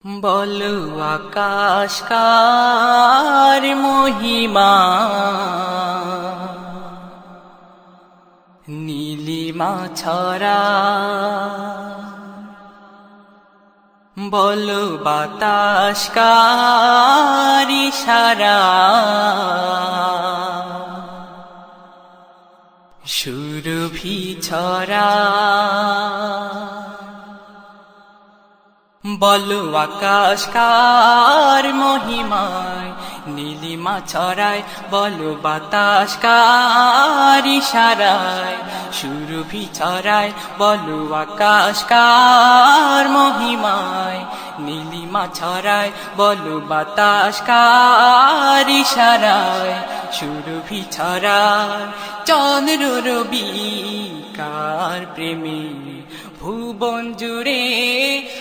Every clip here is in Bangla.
বলো আকাশ কার মহিমা, নীলিমা ছড়া। বলো বাতাস কার ইশারা, সুরভি ছড়া। বলো আকাশ কার মহিমায়, নীলিমা ছড়ায়। বলো বাতাস কার ইশারায়, সুরভি ছড়ায়। বলো আকাশ কার মহিমায়, নীলিমা ছড়ায়। বলো বাতাস কার ইশারায়, সুরভি ছড়ায়। চন্দ্র রবি কার প্রেমে, ভুবন জুড়ে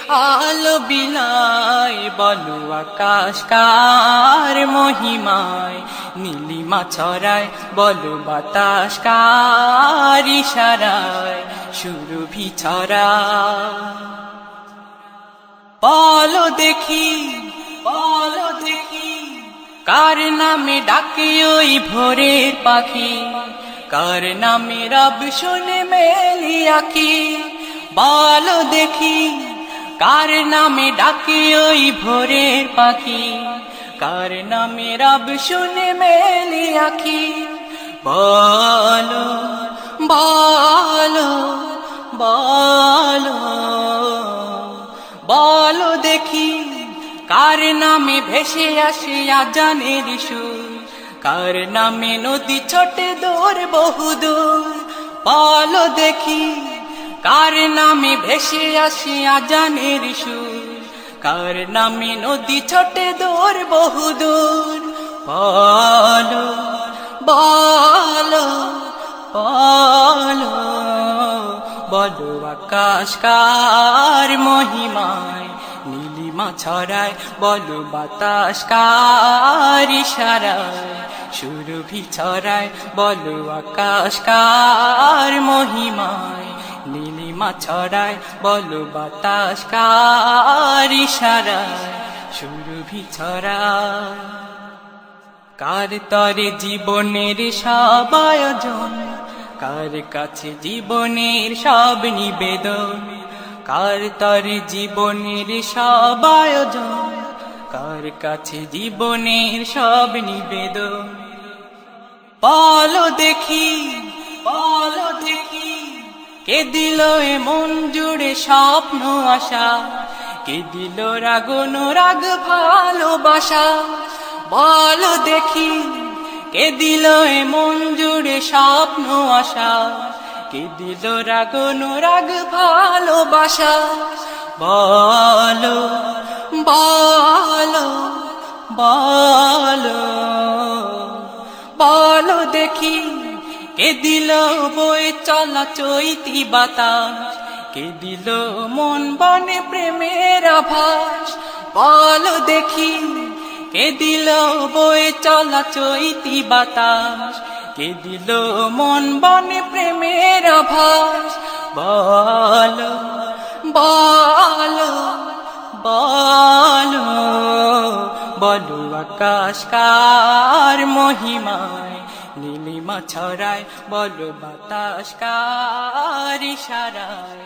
আলো বিলায়। বলো আকাশ কার মহিমায়, নীলিমা ছড়ায়। বলো বাতাস কার ইশারায়, সুরভি ছড়ায়। বলো দেখি, বলো দেখি, কার নামে ডাকে ওই ভোরের পাখি, কার নামে রব শুনে মেলি আঁখি। বলো দেখি, কার নামে ডাকে ওই ভোরের পাখি, কার নামে রব শুনে মেলি আঁখি। বলো বলো বলো বলো দেখি, কার নামে ভেসে আসে আজানের সুর, কার নামে নদী ছোটে দূর বহুদূর। বলো দেখি, কার নামে ভেসে আসে আজানের সুর, কার নামে নদী ছোটে দূর বহুদূর। বলো বলো বলো বলো আকাশ কার মহিমায়, নীলিমা ছড়ায়। বলো বাতাস কার ইশারায়, সুরভি ছড়ায়। বলো আকাশ কার মহিমায়, নীলিমা ছড়ায়। বলো বাতাস কার ইশারায়, সুরভি ছড়ায়। কার তরে জীবনের সব আয়োজন, কার কাছে জীবনের সব নিবেদন। কার তরে জীবনের সব আয়োজন, কার কাছে জীবনের সব নিবেদন। বলো দেখি, বলো দেখি, কে দিল এ মন জুড়ে স্বপ্ন আশা, কে দিল রাগ অনুরাগ ভালোবাসা। বলো দেখি, কে দিল এ মন জুড়ে স্বপ্ন আশা, কে দিল রাগ অনুরাগ ভালোবাসা। বলো বলো বলো বলো দেখি, কে দিল বয়ে চলা চৈতি বাতাস, কে দিল মন বনে প্রেমের আভাস। বলো দেখি, কে দিল বয়ে চলা চৈতি বাতাস, কে দিল মন বনে প্রেমের আভাস। বলো বলো বলো বলো আকাশ কার মহিমায়, নীলিমা ছড়ায়। বলো বাতাস কার ইশারায়,